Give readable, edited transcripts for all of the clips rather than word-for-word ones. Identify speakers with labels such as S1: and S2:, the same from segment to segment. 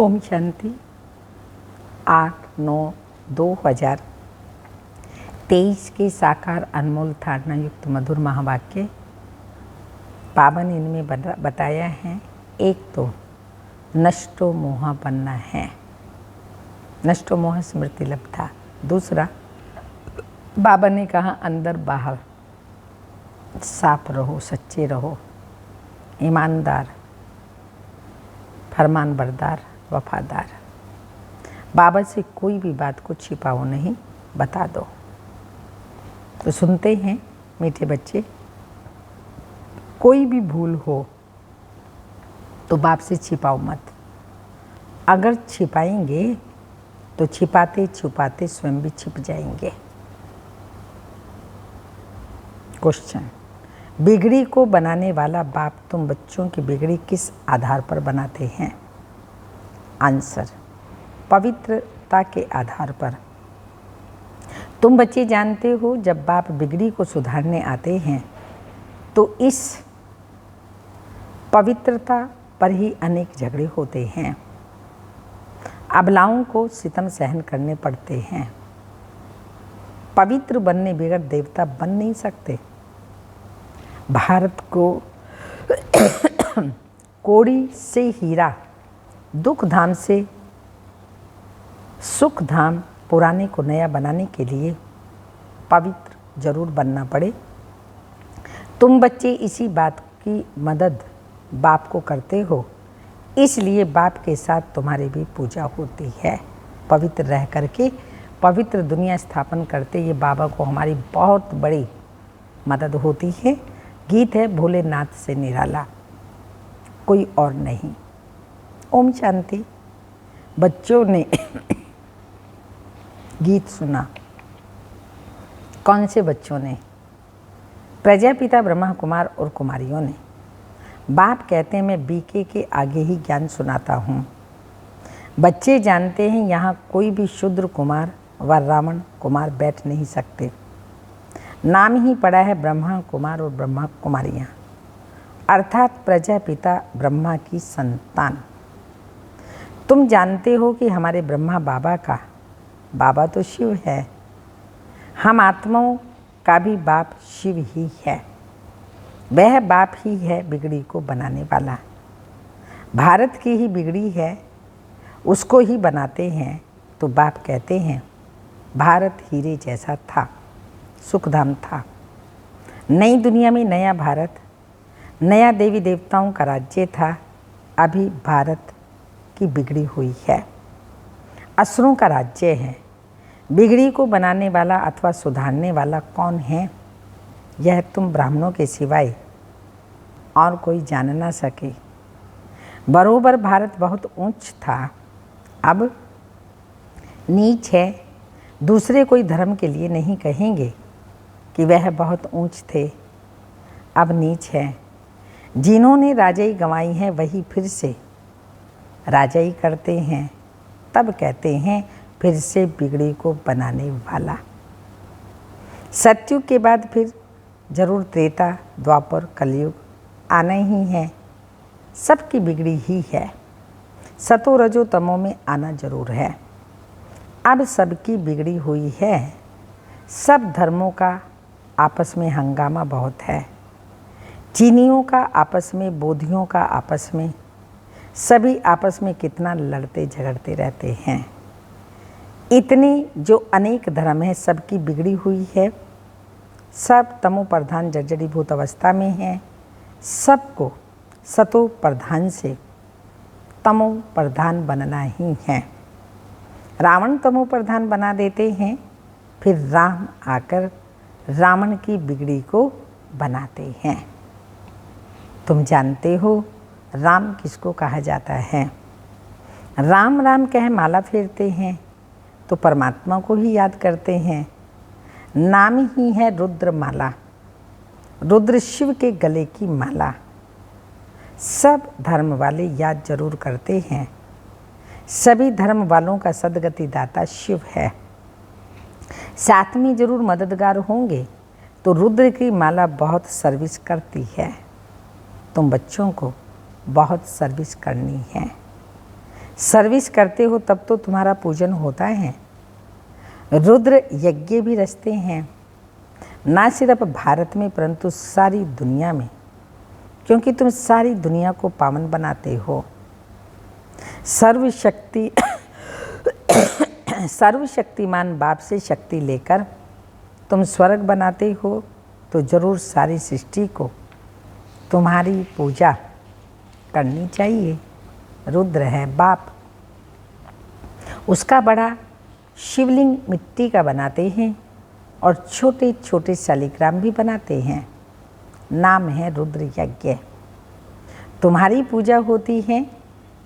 S1: ओम शांति। 8/9/2023 के साकार अनमोल धारणा युक्त मधुर महावाक्य पावन इनमें बताया है। एक तो नष्टो मोह बनना है, नष्टो मोह स्मृति लब्धा। दूसरा, बाबा ने कहा अंदर बाहर साफ रहो, सच्चे रहो, ईमानदार, फरमान बरदार, वफादार। बाबा से कोई भी बात को छिपाओ नहीं, बता दो। तो सुनते हैं मीठे बच्चे, कोई भी भूल हो तो बाप से छिपाओ मत। अगर छिपाएंगे तो छिपाते छुपाते स्वयं भी छिप जाएंगे। क्वेश्चन, बिगड़ी को बनाने वाला बाप तुम बच्चों की बिगड़ी किस आधार पर बनाते हैं? आंसर, पवित्रता के आधार पर। तुम बच्चे जानते हो, जब बाप बिगड़ी को सुधारने आते हैं तो इस पवित्रता पर ही अनेक झगड़े होते हैं। अबलाओं को सितम सहन करने पड़ते हैं। पवित्र बनने बगैर देवता बन नहीं सकते। भारत को कोड़ी से हीरा, दुख धाम से सुख धाम, पुराने को नया बनाने के लिए पवित्र जरूर बनना पड़े। तुम बच्चे इसी बात की मदद बाप को करते हो, इसलिए बाप के साथ तुम्हारी भी पूजा होती है। पवित्र रह करके पवित्र दुनिया स्थापन करते ये बाबा को हमारी बहुत बड़ी मदद होती है। गीत है भोलेनाथ से निराला कोई और नहीं। ओम शांति। बच्चों ने गीत सुना। कौन से बच्चों ने? प्रजापिता ब्रह्मा कुमार और कुमारियों ने। बाप कहते हैं मैं बीके के आगे ही ज्ञान सुनाता हूँ। बच्चे जानते हैं यहाँ कोई भी शूद्र कुमार व रावण कुमार बैठ नहीं सकते। नाम ही पड़ा है ब्रह्मा कुमार और ब्रह्मा कुमारियाँ, अर्थात प्रजापिता ब्रह्मा की संतान। तुम जानते हो कि हमारे ब्रह्मा बाबा का बाबा तो शिव है, हम आत्माओं का भी बाप शिव ही है। वह बाप ही है बिगड़ी को बनाने वाला। भारत की ही बिगड़ी है, उसको ही बनाते हैं। तो बाप कहते हैं भारत हीरे जैसा था, सुखधाम था। नई दुनिया में नया भारत, नया देवी देवताओं का राज्य था। अभी भारत की बिगड़ी हुई है, असुरों का राज्य है। बिगड़ी को बनाने वाला अथवा सुधारने वाला कौन है, यह तुम ब्राह्मणों के सिवाय और कोई जान ना सके। बरोबर भारत बहुत ऊंच था, अब नीच है। दूसरे कोई धर्म के लिए नहीं कहेंगे कि वह बहुत ऊंच थे, अब नीच है। जिन्होंने राजाई गंवाई है वही फिर से राजाई करते हैं, तब कहते हैं फिर से बिगड़ी को बनाने वाला। सतयुग के बाद फिर जरूर त्रेता द्वापर कलयुग आना ही है। सबकी बिगड़ी ही है, सतो रजो तमो में आना जरूर है। अब सबकी बिगड़ी हुई है। सब धर्मों का आपस में हंगामा बहुत है। चीनियों का आपस में, बोधियों का आपस में, सभी आपस में कितना लड़ते झगड़ते रहते हैं। इतनी जो अनेक धर्म है, सबकी बिगड़ी हुई है। सब तमो प्रधान जर्जरीभूत अवस्था में है। सबको सतो प्रधान से तमो प्रधान बनना ही है। रावण तमो प्रधान बना देते हैं, फिर राम आकर रावण की बिगड़ी को बनाते हैं। तुम जानते हो राम किसको कहा जाता है? राम राम कह माला फेरते हैं तो परमात्मा को ही याद करते हैं। नाम ही है रुद्र माला, रुद्र शिव के गले की माला। सब धर्म वाले याद जरूर करते हैं। सभी धर्म वालों का सद्गति दाता शिव है। साथ में जरूर मददगार होंगे। तो रुद्र की माला बहुत सर्विस करती है। तुम बच्चों को बहुत सर्विस करनी है। सर्विस करते हो तब तो तुम्हारा पूजन होता है। रुद्र यज्ञ भी रचते हैं, ना सिर्फ भारत में परंतु सारी दुनिया में, क्योंकि तुम सारी दुनिया को पावन बनाते हो। सर्वशक्तिमान बाप से शक्ति लेकर तुम स्वर्ग बनाते हो, तो जरूर सारी सृष्टि को तुम्हारी पूजा करनी चाहिए। रुद्र है बाप, उसका बड़ा शिवलिंग मिट्टी का बनाते हैं और छोटे छोटे शालिग्राम भी बनाते हैं। नाम है रुद्र यज्ञ। तुम्हारी पूजा होती है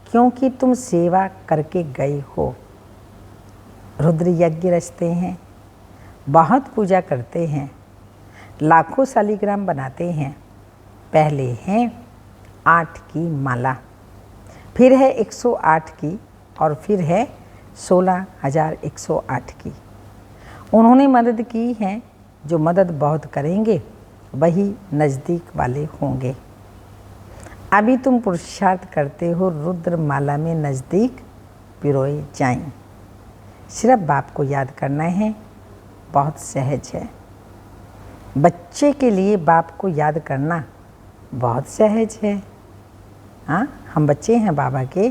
S1: क्योंकि तुम सेवा करके गए हो। रुद्र यज्ञ रचते हैं, बहुत पूजा करते हैं, लाखों शालिग्राम बनाते हैं। पहले हैं 8 की माला, फिर है 108 की और फिर है 16,108 की। उन्होंने मदद की है, जो मदद बहुत करेंगे वही नज़दीक वाले होंगे। अभी तुम पुरुषार्थ करते हो रुद्र माला में नज़दीक पिरोए जाएं। सिर्फ बाप को याद करना है, बहुत सहज है। बच्चे के लिए बाप को याद करना बहुत सहज है। हाँ, हम बच्चे हैं बाबा के,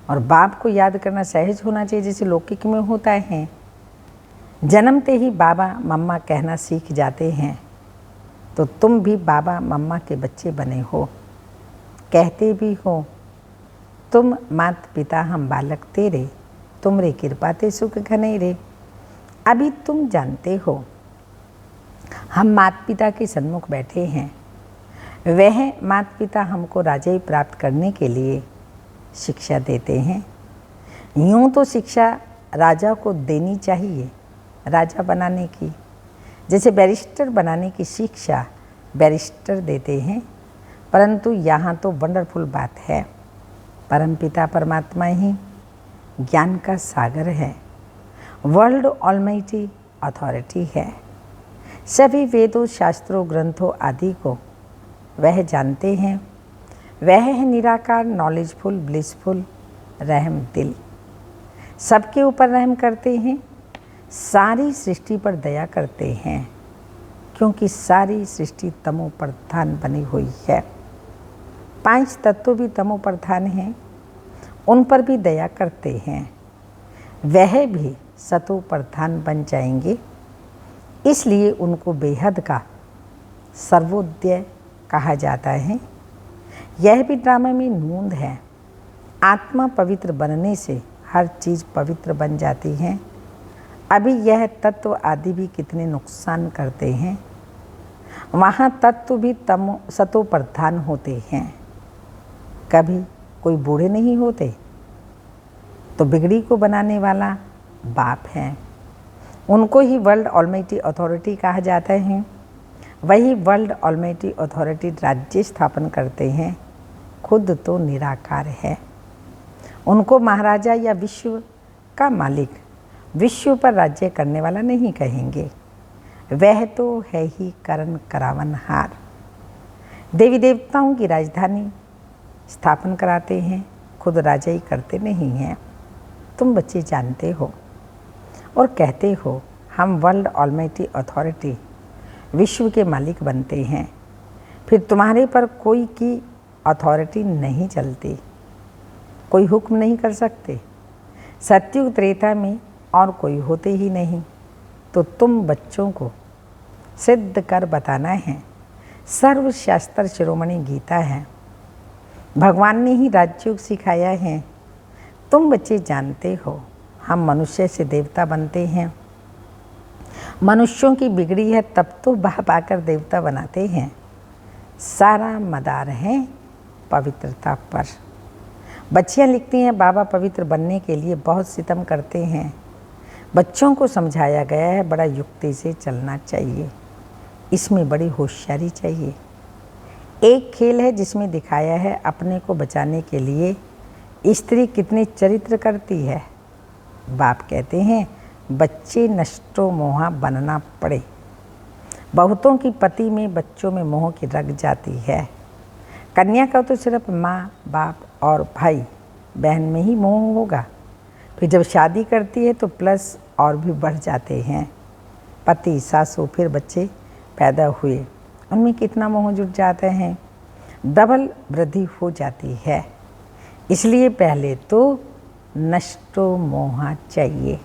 S1: और बाप को याद करना सहज होना चाहिए, जैसे लौकिक में होता है। जन्मते ही बाबा मम्मा कहना सीख जाते हैं, तो तुम भी बाबा मम्मा के बच्चे बने हो। कहते भी हो, तुम मात पिता हम बालक तेरे, तुमरे कृपा ते सुख घने रे। अभी तुम जानते हो, हम माता पिता के सन्मुख बैठे हैं। वह माता पिता हमको राजाई प्राप्त करने के लिए शिक्षा देते हैं। यूँ तो शिक्षा राजा को देनी चाहिए, राजा बनाने की, जैसे बैरिस्टर बनाने की शिक्षा बैरिस्टर देते हैं। परंतु यहाँ तो वंडरफुल बात है, परमपिता परमात्मा ही ज्ञान का सागर है, वर्ल्ड ऑलमाइटी अथॉरिटी है। सभी वेदों शास्त्रों ग्रंथों आदि को वह जानते हैं। वह है निराकार, नॉलेजफुल, ब्लिसफुल, रहम दिल। सबके ऊपर रहम करते हैं, सारी सृष्टि पर दया करते हैं, क्योंकि सारी सृष्टि तमो प्रधान बनी हुई है। 5 तत्व भी तमो प्रधान हैं, उन पर भी दया करते हैं। वह भी सतो प्रधान बन जाएंगे, इसलिए उनको बेहद का सर्वोदय कहा जाता है। यह भी ड्रामा में नूंद है। आत्मा पवित्र बनने से हर चीज़ पवित्र बन जाती है। अभी यह तत्व आदि भी कितने नुकसान करते हैं, वहाँ तत्व भी तमो सतो प्रधान होते हैं। कभी कोई बूढ़े नहीं होते, तो बिगड़ी को बनाने वाला बाप है। उनको ही वर्ल्ड ऑलमाइटी अथॉरिटी कहा जाता है। वही वर्ल्ड ऑलमाइटी अथॉरिटी राज्य स्थापन करते हैं, खुद तो निराकार है। उनको महाराजा या विश्व का मालिक, विश्व पर राज्य करने वाला नहीं कहेंगे। वह तो है ही करण करावनहार। देवी देवताओं की राजधानी स्थापन कराते हैं, खुद राजाई करते नहीं हैं। तुम बच्चे जानते हो और कहते हो, हम वर्ल्ड ऑलमाइटी अथॉरिटी विश्व के मालिक बनते हैं। फिर तुम्हारे पर कोई की अथॉरिटी नहीं चलती, कोई हुक्म नहीं कर सकते। सत्युग त्रेता में और कोई होते ही नहीं, तो तुम बच्चों को सिद्ध कर बताना है। सर्वशास्त्र शिरोमणि गीता है, भगवान ने ही राजयोग सिखाया है। तुम बच्चे जानते हो, हम मनुष्य से देवता बनते हैं। मनुष्यों की बिगड़ी है तब तो बाप आकर देवता बनाते हैं। सारा मदार है पवित्रता पर। बच्चियाँ लिखती हैं, बाबा पवित्र बनने के लिए बहुत सितम करते हैं। बच्चों को समझाया गया है, बड़ा युक्ति से चलना चाहिए, इसमें बड़ी होशियारी चाहिए। एक खेल है जिसमें दिखाया है अपने को बचाने के लिए स्त्री कितने चरित्र करती है। बाप कहते हैं, बच्चे नष्टो मोहा बनना पड़े। बहुतों की पति में बच्चों में मोह की रग जाती है। कन्या का तो सिर्फ माँ बाप और भाई बहन में ही मोह होगा। फिर जब शादी करती है तो प्लस और भी बढ़ जाते हैं। पति, सासू, फिर बच्चे पैदा हुए, उनमें कितना मोह जुट जाते हैं, डबल वृद्धि हो जाती है। इसलिए पहले तो नष्टो मोहा चाहिए।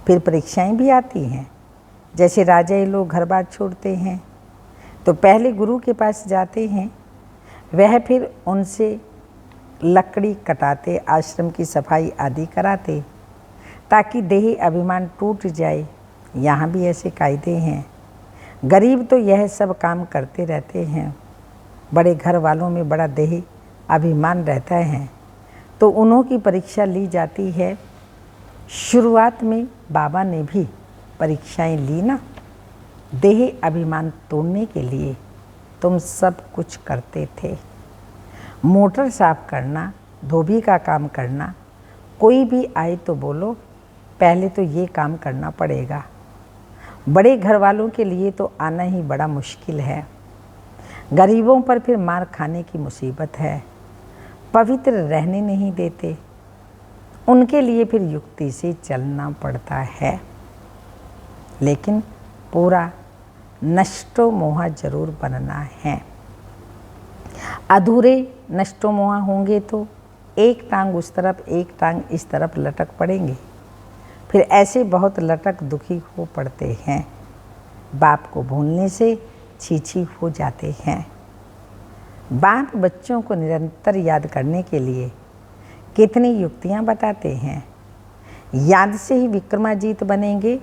S1: फिर परीक्षाएं भी आती हैं। जैसे राजा ये लोग घर बार छोड़ते हैं तो पहले गुरु के पास जाते हैं, वह फिर उनसे लकड़ी कटाते, आश्रम की सफाई आदि कराते ताकि देही अभिमान टूट जाए। यहाँ भी ऐसे कायदे हैं। गरीब तो यह सब काम करते रहते हैं। बड़े घर वालों में बड़ा देही अभिमान रहता है तो उन्हों की परीक्षा ली जाती है। शुरुआत में बाबा ने भी परीक्षाएं ली ना, देही अभिमान तोड़ने के लिए तुम सब कुछ करते थे। मोटर साफ करना, धोबी का काम करना, कोई भी आए तो बोलो पहले तो ये काम करना पड़ेगा। बड़े घर वालों के लिए तो आना ही बड़ा मुश्किल है। गरीबों पर फिर मार खाने की मुसीबत है। पवित्र रहने नहीं देते, उनके लिए फिर युक्ति से चलना पड़ता है। लेकिन पूरा नष्टो मोहा जरूर बनना है। अधूरे नष्टो मोहा होंगे तो एक टांग उस तरफ, एक टांग इस तरफ लटक पड़ेंगे। फिर ऐसे बहुत लटक दुखी हो पड़ते हैं। बाप को भूलने से छीछी हो जाते हैं। बाप बच्चों को निरंतर याद करने के लिए कितनी युक्तियां बताते हैं। याद से ही विक्रमाजीत बनेंगे,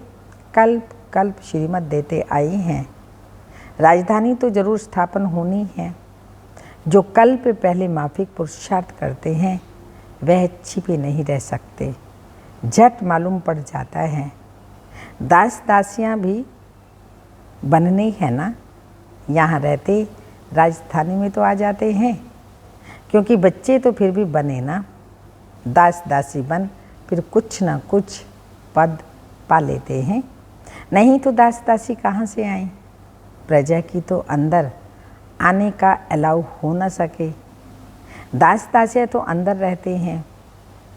S1: कल्प कल्प श्रीमत देते आए हैं। राजधानी तो जरूर स्थापन होनी है। जो कल्प पहले माफिक पुरुषार्थ करते हैं वह छिपे नहीं रह सकते, झट मालूम पड़ जाता है। दास दासियां भी बननी है ना, यहाँ रहते राजधानी में तो आ जाते हैं, क्योंकि बच्चे तो फिर भी बने ना। दास दासी बन फिर कुछ ना कुछ पद पा लेते हैं, नहीं तो दास दासी कहाँ से आए। प्रजा की तो अंदर आने का अलाउ हो न सके। दास दासियाँ तो अंदर रहते हैं।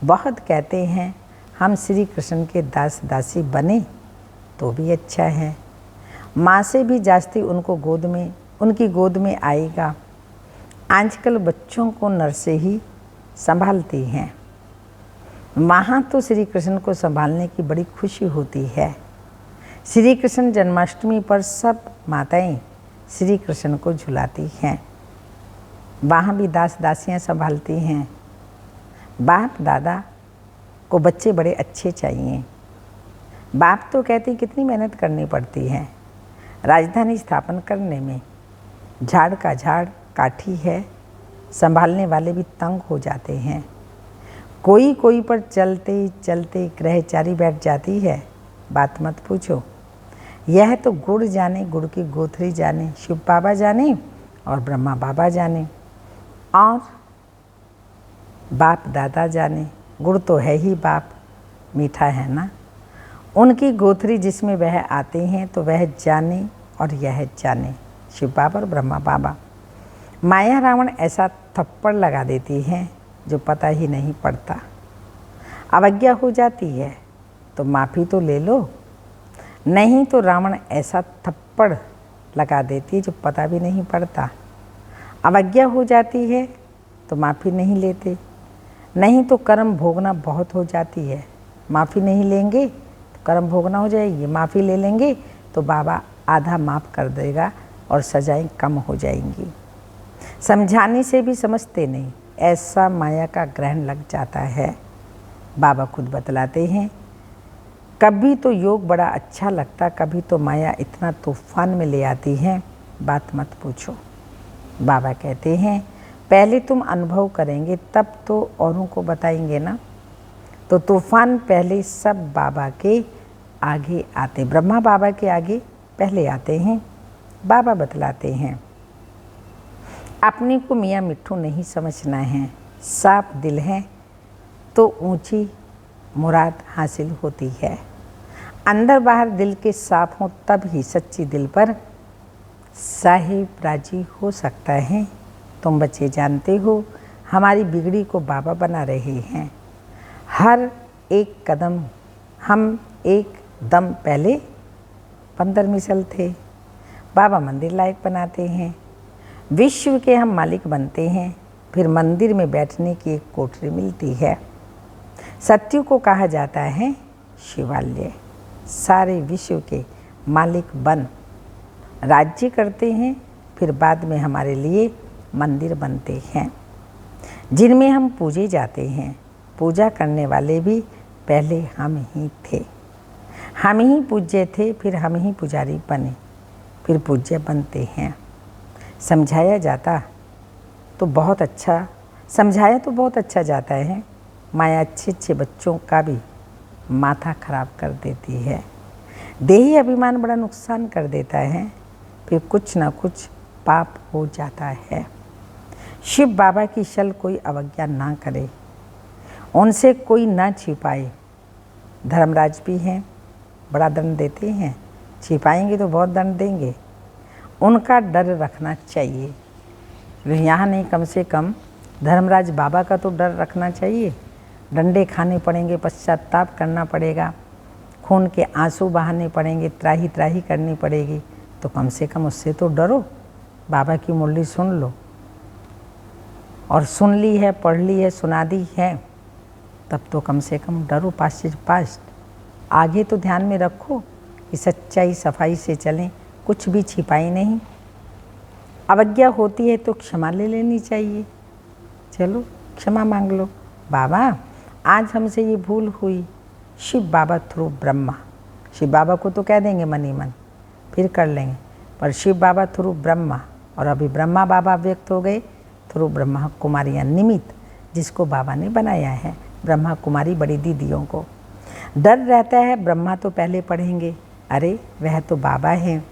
S1: बहुत कहते हैं हम श्री कृष्ण के दास दासी बने तो भी अच्छा है। माँ से भी जास्ती उनकी गोद में आएगा। आजकल बच्चों को नर्सें ही संभालती हैं। वहाँ तो श्री कृष्ण को संभालने की बड़ी खुशी होती है। श्री कृष्ण जन्माष्टमी पर सब माताएं श्री कृष्ण को झुलाती हैं। वहाँ भी दास दासियाँ संभालती हैं। बाप दादा को बच्चे बड़े अच्छे चाहिए। बाप तो कहते हैं कितनी मेहनत करनी पड़ती है राजधानी स्थापन करने में। झाड़ का झाड़ काठी है, संभालने वाले भी तंग हो जाते हैं। कोई कोई पर चलते चलते ग्रहचारी बैठ जाती है, बात मत पूछो। यह तो गुड़ जाने, गुड़ की गोथरी जाने, शिव बाबा जाने और ब्रह्मा बाबा जाने और बाप दादा जाने। गुड़ तो है ही बाप, मीठा है ना। उनकी गोथरी जिसमें वह आते हैं तो वह जाने और यह जाने, शिव बाबा और ब्रह्मा बाबा। माया रावण ऐसा थप्पड़ लगा देती है जो पता ही नहीं पड़ता। अवज्ञा हो जाती है तो माफ़ी तो ले लो, नहीं तो रावण ऐसा थप्पड़ लगा देती है जो पता भी नहीं पड़ता। अवज्ञा हो जाती है तो माफ़ी नहीं लेते, नहीं तो कर्म भोगना बहुत हो जाती है। माफ़ी नहीं लेंगे तो कर्म भोगना हो जाएगी, माफ़ी ले लेंगे तो बाबा आधा माफ़ कर देगा और सजाएं कम हो जाएंगी। समझाने से भी समझते नहीं, ऐसा माया का ग्रहण लग जाता है। बाबा खुद बतलाते हैं, कभी तो योग बड़ा अच्छा लगता, कभी तो माया इतना तूफान में ले आती है, बात मत पूछो। बाबा कहते हैं पहले तुम अनुभव करेंगे तब तो औरों को बताएंगे ना। तो तूफान पहले सब बाबा के आगे आते, ब्रह्मा बाबा के आगे पहले आते हैं। बाबा बतलाते हैं अपने को मियाँ मिट्ठू नहीं समझना है। साफ दिल है तो ऊंची मुराद हासिल होती है। अंदर बाहर दिल के साफ हों तब ही सच्ची दिल पर साहिब राजी हो सकता है। तुम बच्चे जानते हो हमारी बिगड़ी को बाबा बना रहे हैं। हर एक कदम हम एक दम पहले 15 मिसल थे, बाबा मंदिर लायक बनाते हैं। विश्व के हम मालिक बनते हैं, फिर मंदिर में बैठने की एक कोठरी मिलती है। सत्यु को कहा जाता है शिवालय। सारे विश्व के मालिक बन राज्य करते हैं, फिर बाद में हमारे लिए मंदिर बनते हैं जिनमें हम पूजे जाते हैं। पूजा करने वाले भी पहले हम ही थे। हम ही पूज्य थे, फिर हम ही पुजारी बने, फिर पूज्य बनते हैं। समझाया तो बहुत अच्छा जाता है। माया अच्छे बच्चों का भी माथा खराब कर देती है। देही अभिमान बड़ा नुकसान कर देता है, फिर कुछ ना कुछ पाप हो जाता है। शिव बाबा की शल कोई अवज्ञा ना करे, उनसे कोई ना छिपाए। धर्मराज भी हैं, बड़ा दंड देते हैं, छिपाएंगे तो बहुत दंड देंगे। उनका डर रखना चाहिए। यहाँ नहीं, कम से कम धर्मराज बाबा का तो डर रखना चाहिए। डंडे खाने पड़ेंगे, पश्चाताप करना पड़ेगा, खून के आंसू बहाने पड़ेंगे, त्राही त्राही करनी पड़ेगी, तो कम से कम उससे तो डरो। बाबा की मुरली सुन लो, और सुन ली है, पढ़ ली है, सुना दी है, तब तो कम से कम डरो। पास्ट आगे तो ध्यान में रखो कि सच्चाई सफाई से चलें, कुछ भी छिपाई नहीं। अवज्ञा होती है तो क्षमा ले लेनी चाहिए। चलो क्षमा मांग लो, बाबा आज हमसे ये भूल हुई। शिव बाबा थ्रू ब्रह्मा, शिव बाबा को तो कह देंगे मन ही मन, फिर कर लेंगे, पर शिव बाबा थ्रू ब्रह्मा, और अभी ब्रह्मा बाबा व्यक्त हो गए थ्रू ब्रह्मा कुमारियाँ निमित्त, जिसको बाबा ने बनाया है। ब्रह्मा कुमारी बड़ी दीदियों को डर रहता है, ब्रह्मा तो पहले पढ़ेंगे, अरे वह तो बाबा हैं,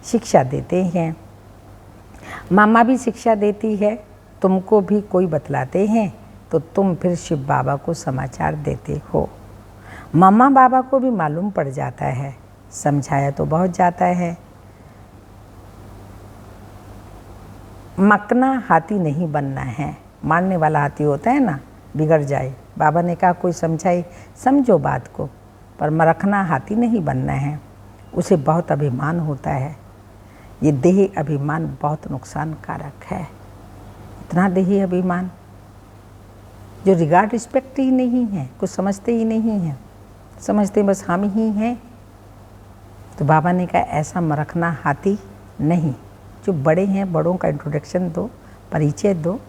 S1: शिक्षा देते हैं। मामा भी शिक्षा देती है, तुमको भी कोई बतलाते हैं तो तुम फिर शिव बाबा को समाचार देते हो। मामा बाबा को भी मालूम पड़ जाता है, समझाया तो बहुत जाता है। मकना हाथी नहीं बनना है, मारने वाला हाथी होता है ना, बिगड़ जाए। बाबा ने कहा कोई समझाए, समझो बात को, पर मरखना हाथी नहीं बनना है। उसे बहुत अभिमान होता है। ये देही अभिमान बहुत नुकसान कारक है। इतना देही अभिमान जो रिगार्ड रिस्पेक्ट ही नहीं है, कुछ समझते ही नहीं हैं, समझते बस हम ही हैं। तो बाबा ने कहा ऐसा मरखना हाथी नहीं। जो बड़े हैं, बड़ों का इंट्रोडक्शन दो, परिचय दो,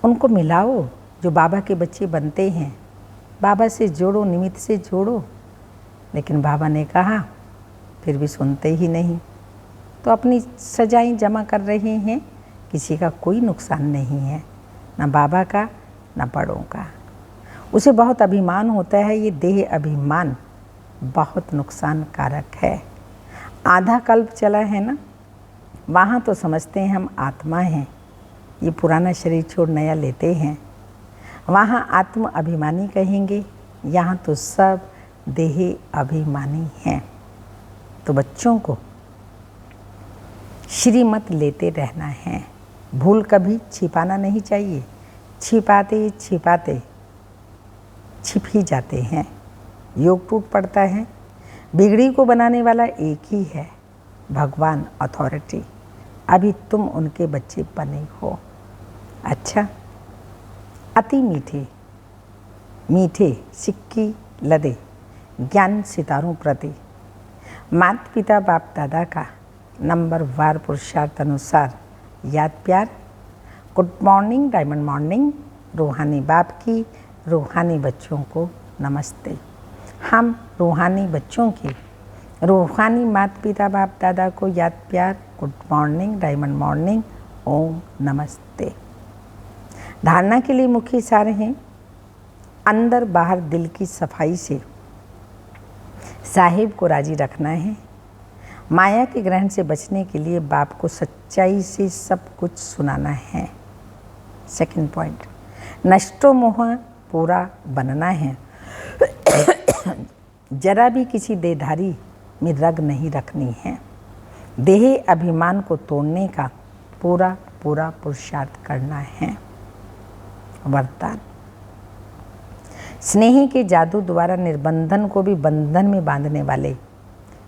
S1: उनको मिलाओ। जो बाबा के बच्चे बनते हैं, बाबा से जोड़ो, निमित्त से जोड़ो। लेकिन बाबा ने कहा फिर भी सुनते ही नहीं, तो अपनी सजाएं जमा कर रहे हैं। किसी का कोई नुकसान नहीं है, ना बाबा का ना बड़ों का। उसे बहुत अभिमान होता है। ये देह अभिमान बहुत नुकसान कारक है। आधा कल्प चला है ना, वहाँ तो समझते हैं हम आत्मा हैं, ये पुराना शरीर छोड़ नया लेते हैं। वहाँ आत्म अभिमानी कहेंगे, यहाँ तो सब देही अभिमानी हैं। तो बच्चों को श्रीमत लेते रहना है, भूल कभी छिपाना नहीं चाहिए। छिपाते छिपाते छिप ही जाते हैं, योग टूट पड़ता है। बिगड़ी को बनाने वाला एक ही है, भगवान अथॉरिटी। अभी तुम उनके बच्चे बने हो। अच्छा, अति मीठे मीठे सिक्की लदे ज्ञान सितारों प्रति माता पिता बाप दादा का नंबर वार पुरुषार्थ अनुसार याद प्यार। Good morning, diamond morning. रूहानी बाप की रूहानी बच्चों को नमस्ते। हम रूहानी बच्चों की रूहानी माता पिता बाप दादा को याद प्यार, गुड मॉर्निंग, डायमंड मॉर्निंग, ओम नमस्ते। धारणा के लिए मुख्य सार हैं, अंदर बाहर दिल की सफाई से साहिब को राजी रखना है। माया के ग्रहण से बचने के लिए बाप को सच्चाई से सब कुछ सुनाना है। सेकंड पॉइंट, नष्टो मोह पूरा बनना है। जरा भी किसी देहधारी में रग नहीं रखनी है। देह अभिमान को तोड़ने का पूरा पुरुषार्थ करना है। वरदान। स्नेह के जादू द्वारा निर्बंधन को भी बंधन में बांधने वाले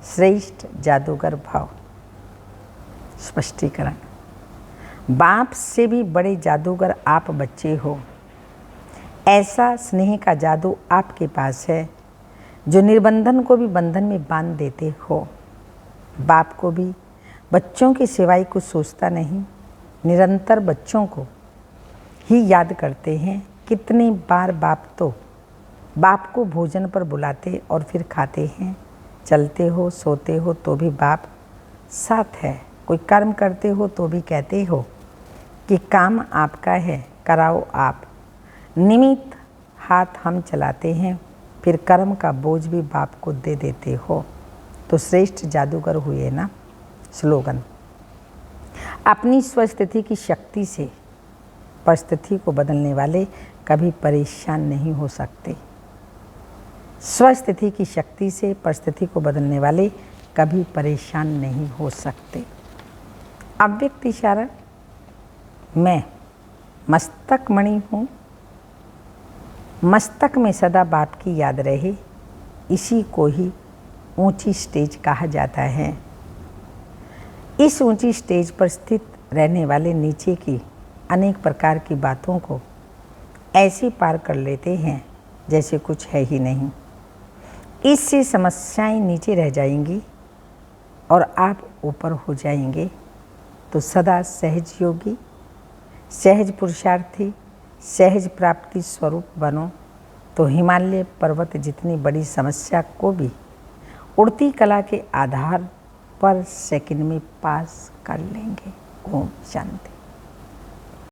S1: श्रेष्ठ जादूगर भाव। स्पष्टीकरण। बाप से भी बड़े जादूगर आप बच्चे हो। ऐसा स्नेह का जादू आपके पास है जो निर्बंधन को भी बंधन में बांध देते हो। बाप को भी बच्चों की सिवाय कुछ सोचता नहीं, निरंतर बच्चों को ही याद करते हैं। कितनी बार बाप को भोजन पर बुलाते और फिर खाते हैं। चलते हो सोते हो तो भी बाप साथ है। कोई कर्म करते हो तो भी कहते हो कि काम आपका है, कराओ आप। निमित्त हाथ हम चलाते हैं, फिर कर्म का बोझ भी बाप को दे देते हो। तो श्रेष्ठ जादूगर हुए ना। स्लोगन। अपनी स्वस्थिति की शक्ति से परिस्थिति को बदलने वाले कभी परेशान नहीं हो सकते। स्वस्थिति की शक्ति से परिस्थिति को बदलने वाले कभी परेशान नहीं हो सकते। अव्यक्त इशारा। मैं मस्तक मणि हूँ। मस्तक में सदा बाप की याद रहे, इसी को ही ऊंची स्टेज कहा जाता है। इस ऊंची स्टेज पर स्थित रहने वाले नीचे की अनेक प्रकार की बातों को ऐसे पार कर लेते हैं जैसे कुछ है ही नहीं। इससे समस्याएं नीचे रह जाएंगी और आप ऊपर हो जाएंगे। तो सदा सहज योगी, सहज पुरुषार्थी, सहज प्राप्ति स्वरूप बनो। तो हिमालय पर्वत जितनी बड़ी समस्या को भी उड़ती कला के आधार पर सेकंड में पास कर लेंगे। ओम शांति।